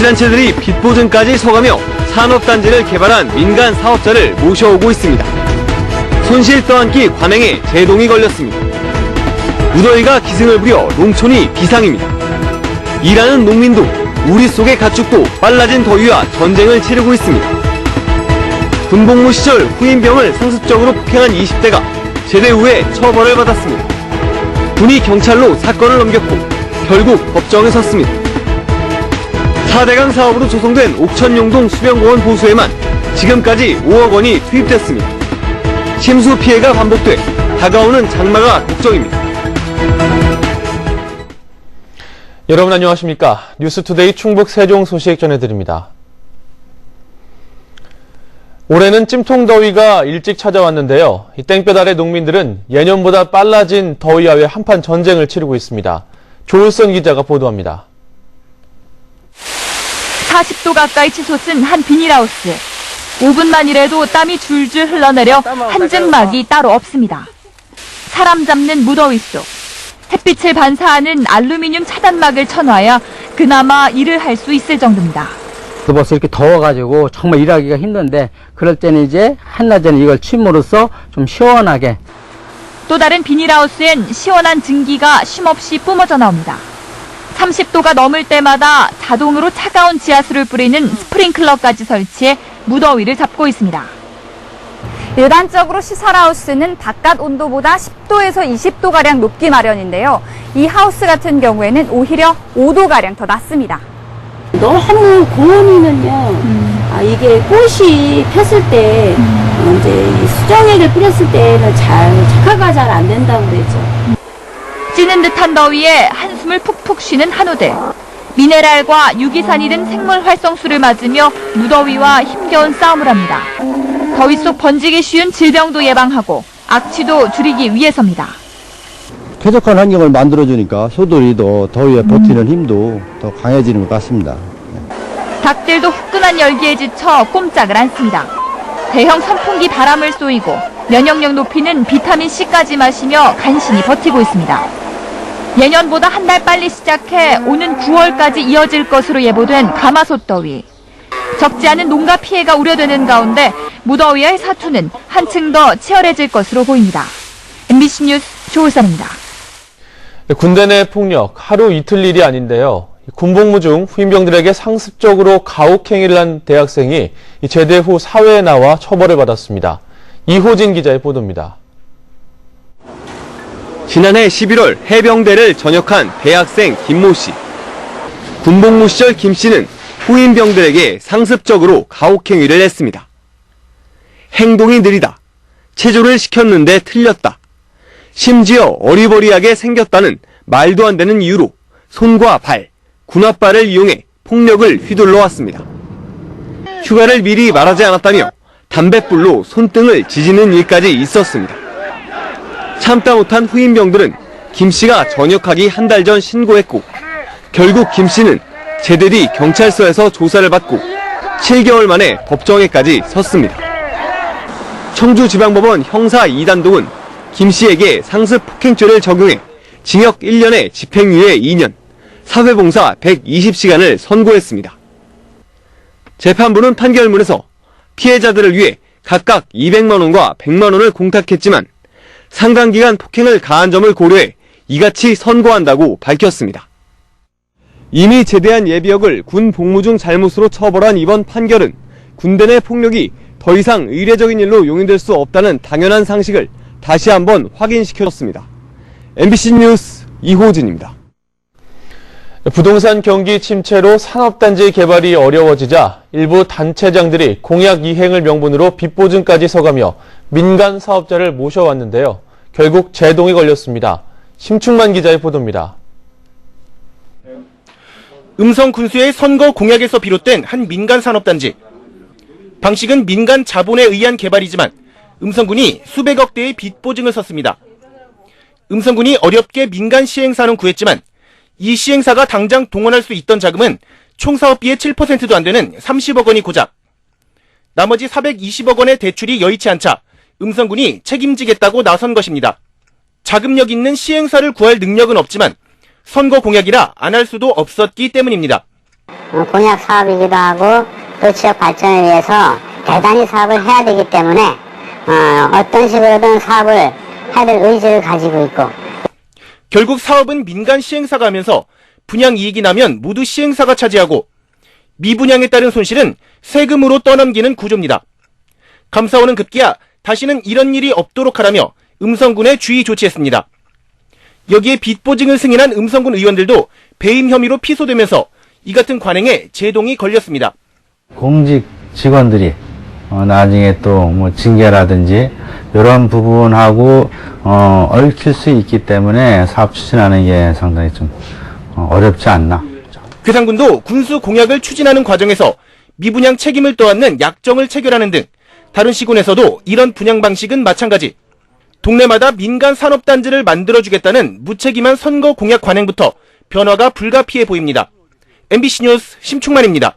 시민단체들이 빚보증까지 서가며 산업단지를 개발한 민간 사업자를 모셔오고 있습니다. 손실 떠안기 관행에 제동이 걸렸습니다. 무더위가 기승을 부려 농촌이 비상입니다. 일하는 농민도 우리 속의 가축도 빨라진 더위와 전쟁을 치르고 있습니다. 군복무 시절 후임병을 상습적으로 폭행한 20대가 제대 후에 처벌을 받았습니다. 군이 경찰로 사건을 넘겼고 결국 법정에 섰습니다. 4대강 사업으로 조성된 옥천용동 수변공원 보수에만 지금까지 5억 원이 투입됐습니다. 침수 피해가 반복돼 다가오는 장마가 걱정입니다. 여러분 안녕하십니까? 뉴스투데이 충북 세종 소식 전해드립니다. 올해는 찜통더위가 일찍 찾아왔는데요. 이 땡볕 아래 농민들은 예년보다 빨라진 더위와 한판 전쟁을 치르고 있습니다. 조을선 기자가 보도합니다. 40도 가까이 치솟은 한 비닐하우스. 5분만 일해도 땀이 줄줄 흘러내려 한증막이 따로 없습니다. 사람 잡는 무더위 속 햇빛을 반사하는 알루미늄 차단막을 쳐놔야 그나마 일을 할 수 있을 정도입니다. 벌써 이렇게 더워가지고 정말 일하기가 힘든데 그럴 때는 이제 한낮에는 이걸 침으로써 좀 시원하게. 또 다른 비닐하우스엔 시원한 증기가 쉼없이 뿜어져 나옵니다. 30도가 넘을 때마다 자동으로 차가운 지하수를 뿌리는 스프링클러까지 설치해 무더위를 잡고 있습니다. 일반적으로 시설하우스는 바깥 온도보다 10도에서 20도가량 높기 마련인데요. 이 하우스 같은 경우에는 오히려 5도가량 더 낮습니다. 너무 고온이면요, 이게 꽃이 폈을 때, 이제 수정액을 뿌렸을 때는 착화가 잘 안 된다고 그러죠. 찌는 듯한 더위에 한숨을 푹푹 쉬는 한우들. 미네랄과 유기산이 든 생물 활성수를 맞으며 무더위와 힘겨운 싸움을 합니다. 더위 속 번지기 쉬운 질병도 예방하고 악취도 줄이기 위해서입니다. 쾌적한 환경을 만들어주니까 소들이도 더위에 버티는 힘도 더 강해지는 것 같습니다. 닭들도 후끈한 열기에 지쳐 꼼짝을 않습니다. 대형 선풍기 바람을 쏘이고 면역력 높이는 비타민C까지 마시며 간신히 버티고 있습니다. 예년보다 한 달 빨리 시작해 오는 9월까지 이어질 것으로 예보된 가마솥 더위. 적지 않은 농가 피해가 우려되는 가운데 무더위의 사투는 한층 더 치열해질 것으로 보입니다. MBC 뉴스 조울선입니다. 군대 내 폭력 하루 이틀 일이 아닌데요. 군복무 중 후임병들에게 상습적으로 가혹행위를 한 대학생이 제대 후 사회에 나와 처벌을 받았습니다. 이호진 기자의 보도입니다. 지난해 11월 해병대를 전역한 대학생 김모 씨. 군복무 시절 김 씨는 후임병들에게 상습적으로 가혹행위를 했습니다. 행동이 느리다. 체조를 시켰는데 틀렸다. 심지어 어리버리하게 생겼다는 말도 안 되는 이유로 손과 발, 군홧발을 이용해 폭력을 휘둘러 왔습니다. 휴가를 미리 말하지 않았다며 담뱃불로 손등을 지지는 일까지 있었습니다. 참다 못한 후임병들은 김 씨가 전역하기 한 달 전 신고했고 결국 김 씨는 제대 뒤 경찰서에서 조사를 받고 7개월 만에 법정에까지 섰습니다. 청주지방법원 형사 2단독은 김 씨에게 상습 폭행죄를 적용해 징역 1년에 집행유예 2년, 사회봉사 120시간을 선고했습니다. 재판부는 판결문에서 피해자들을 위해 각각 200만 원과 100만 원을 공탁했지만 상당기간 폭행을 가한 점을 고려해 이같이 선고한다고 밝혔습니다. 이미 제대한 예비역을 군 복무 중 잘못으로 처벌한 이번 판결은 군대 내 폭력이 더 이상 의례적인 일로 용인될 수 없다는 당연한 상식을 다시 한번 확인시켜줬습니다. MBC 뉴스 이호진입니다. 부동산 경기 침체로 산업단지 개발이 어려워지자 일부 단체장들이 공약 이행을 명분으로 빚보증까지 서가며 민간 사업자를 모셔왔는데요. 결국 제동이 걸렸습니다. 심충만 기자의 보도입니다. 음성 군수의 선거 공약에서 비롯된 한 민간 산업단지. 방식은 민간 자본에 의한 개발이지만 음성군이 수백억 대의 빚 보증을 섰습니다. 음성군이 어렵게 민간 시행사는 구했지만 이 시행사가 당장 동원할 수 있던 자금은 총 사업비의 7%도 안 되는 30억 원이 고작. 나머지 420억 원의 대출이 여의치 않자 음성군이 책임지겠다고 나선 것입니다. 자금력 있는 시행사를 구할 능력은 없지만 선거 공약이라 안 할 수도 없었기 때문입니다. 공약 사업이기도 하고 또 지역 발전을 위해서 대단히 사업을 해야 되기 때문에 어떤 식으로든 사업을 해야 될 의지를 가지고 있고. 결국 사업은 민간 시행사가 하면서 분양 이익이 나면 모두 시행사가 차지하고 미분양에 따른 손실은 세금으로 떠넘기는 구조입니다. 감사원은 급기야 다시는 이런 일이 없도록 하라며 음성군에 주의 조치했습니다. 여기에 빚보증을 승인한 음성군 의원들도 배임 혐의로 피소되면서 이 같은 관행에 제동이 걸렸습니다. 공직 직원들이 나중에 또 뭐 징계라든지 이런 부분하고 얽힐 수 있기 때문에 사업 추진하는 게 상당히 좀 어렵지 않나. 괴산군도 군수 공약을 추진하는 과정에서 미분양 책임을 떠안는 약정을 체결하는 등 다른 시군에서도 이런 분양 방식은 마찬가지. 동네마다 민간 산업단지를 만들어주겠다는 무책임한 선거 공약 관행부터 변화가 불가피해 보입니다. MBC 뉴스 심충만입니다.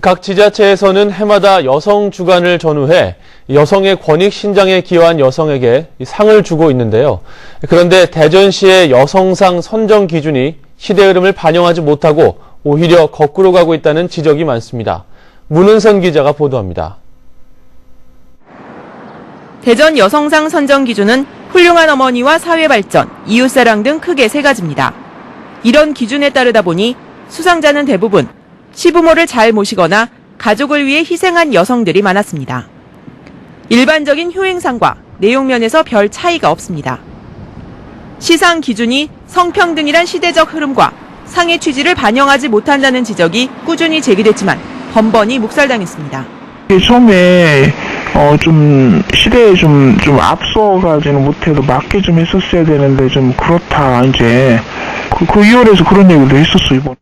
각 지자체에서는 해마다 여성 주간을 전후해 여성의 권익 신장에 기여한 여성에게 상을 주고 있는데요. 그런데 대전시의 여성상 선정 기준이 시대 흐름을 반영하지 못하고 오히려 거꾸로 가고 있다는 지적이 많습니다. 문은선 기자가 보도합니다. 대전 여성상 선정 기준은 훌륭한 어머니와 사회발전, 이웃사랑 등 크게 세 가지입니다. 이런 기준에 따르다 보니 수상자는 대부분 시부모를 잘 모시거나 가족을 위해 희생한 여성들이 많았습니다. 일반적인 효행상과 내용면에서 별 차이가 없습니다. 시상 기준이 성평등이란 시대적 흐름과 상의 취지를 반영하지 못한다는 지적이 꾸준히 제기됐지만 번번이 묵살당했습니다. 처음에 좀 시대에 좀 앞서가지는 못해도 맞게 좀 했었어야 되는데 좀 그렇다 이제 그 이월에서 그런 얘기도 했었어 이번.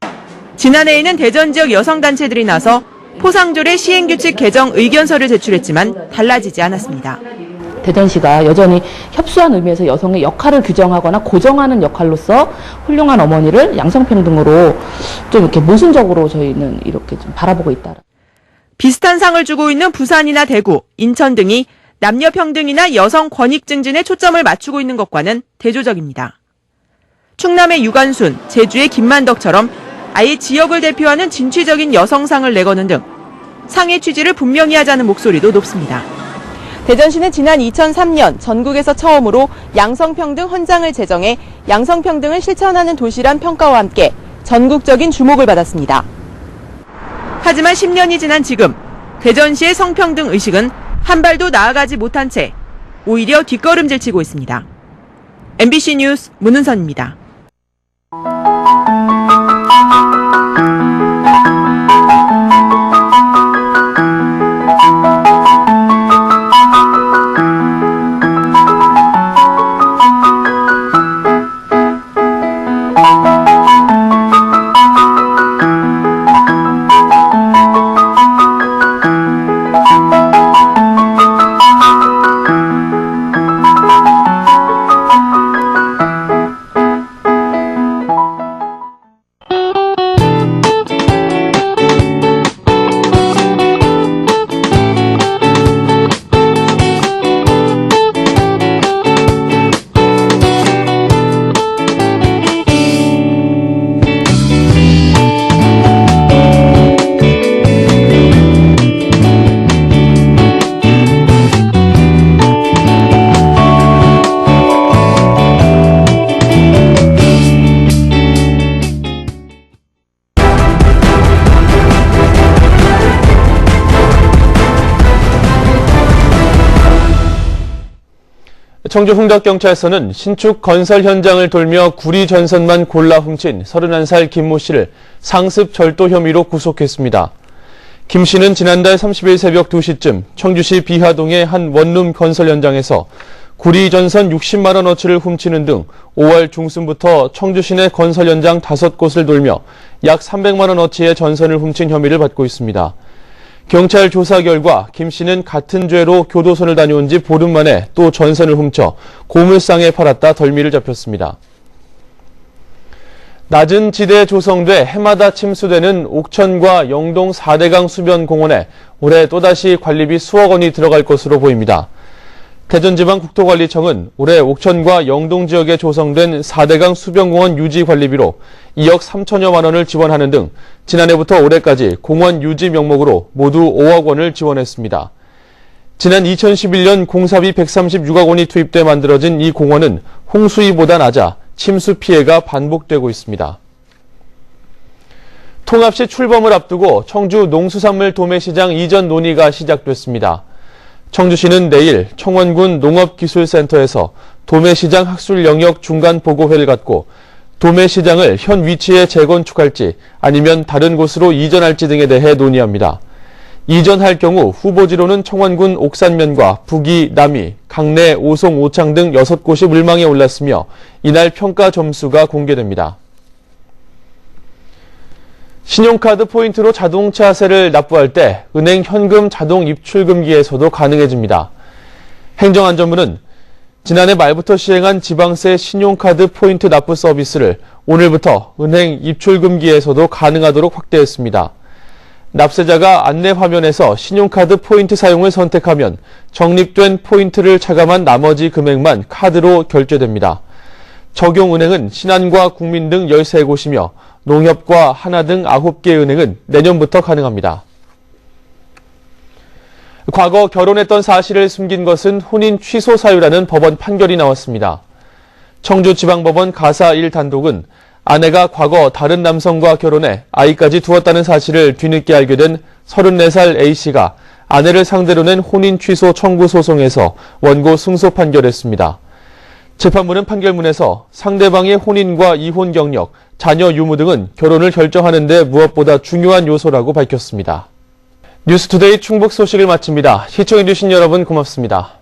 지난해에는 대전 지역 여성단체들이 나서 포상조례 시행규칙 개정 의견서를 제출했지만 달라지지 않았습니다. 대전시가 여전히 협소한 의미에서 여성의 역할을 규정하거나 고정하는 역할로서 훌륭한 어머니를 양성평등으로 좀 이렇게 모순적으로 저희는 이렇게 좀 바라보고 있다. 비슷한 상을 주고 있는 부산이나 대구, 인천 등이 남녀평등이나 여성 권익 증진에 초점을 맞추고 있는 것과는 대조적입니다. 충남의 유관순, 제주의 김만덕처럼 아예 지역을 대표하는 진취적인 여성상을 내거는 등 상의 취지를 분명히 하자는 목소리도 높습니다. 대전시는 지난 2003년 전국에서 처음으로 양성평등 헌장을 제정해 양성평등을 실천하는 도시란 평가와 함께 전국적인 주목을 받았습니다. 하지만 10년이 지난 지금 대전시의 성평등 의식은 한 발도 나아가지 못한 채 오히려 뒷걸음질 치고 있습니다. MBC 뉴스 문은선입니다. 청주 흥덕경찰서는 신축 건설 현장을 돌며 구리 전선만 골라 훔친 31살 김모 씨를 상습 절도 혐의로 구속했습니다. 김 씨는 지난달 30일 새벽 2시쯤 청주시 비화동의 한 원룸 건설 현장에서 구리 전선 60만 원어치를 훔치는 등 5월 중순부터 청주 시내 건설 현장 5곳을 돌며 약 300만 원어치의 전선을 훔친 혐의를 받고 있습니다. 경찰 조사 결과 김 씨는 같은 죄로 교도소를 다녀온 지 보름 만에 또 전선을 훔쳐 고물상에 팔았다 덜미를 잡혔습니다. 낮은 지대에 조성돼 해마다 침수되는 옥천과 영동 4대강 수변공원에 올해 또다시 관리비 수억 원이 들어갈 것으로 보입니다. 대전지방국토관리청은 올해 옥천과 영동 지역에 조성된 4대강 수변공원 유지 관리비로 2억 3천여만 원을 지원하는 등 지난해부터 올해까지 공원 유지 명목으로 모두 5억 원을 지원했습니다. 지난 2011년 공사비 136억 원이 투입돼 만들어진 이 공원은 홍수위보다 낮아 침수 피해가 반복되고 있습니다. 통합시 출범을 앞두고 청주 농수산물 도매시장 이전 논의가 시작됐습니다. 청주시는 내일 청원군 농업기술센터에서 도매시장 학술 영역 중간 보고회를 갖고 도매시장을 현 위치에 재건축할지 아니면 다른 곳으로 이전할지 등에 대해 논의합니다. 이전할 경우 후보지로는 청원군 옥산면과 북이, 남이, 강내, 오송, 오창 등 6곳이 물망에 올랐으며 이날 평가 점수가 공개됩니다. 신용카드 포인트로 자동차세를 납부할 때 은행 현금 자동 입출금기에서도 가능해집니다. 행정안전부는 지난해 말부터 시행한 지방세 신용카드 포인트 납부 서비스를 오늘부터 은행 입출금기에서도 가능하도록 확대했습니다. 납세자가 안내 화면에서 신용카드 포인트 사용을 선택하면 적립된 포인트를 차감한 나머지 금액만 카드로 결제됩니다. 적용 은행은 신한과 국민 등 13곳이며 농협과 하나 등 9개 은행은 내년부터 가능합니다. 과거 결혼했던 사실을 숨긴 것은 혼인 취소 사유라는 법원 판결이 나왔습니다. 청주지방법원 가사 1단독은 아내가 과거 다른 남성과 결혼해 아이까지 두었다는 사실을 뒤늦게 알게 된 34살 A씨가 아내를 상대로 낸 혼인 취소 청구 소송에서 원고 승소 판결했습니다. 재판부는 판결문에서 상대방의 혼인과 이혼 경력, 자녀 유무 등은 결혼을 결정하는 데 무엇보다 중요한 요소라고 밝혔습니다. 뉴스투데이 충북 소식을 마칩니다. 시청해주신 여러분 고맙습니다.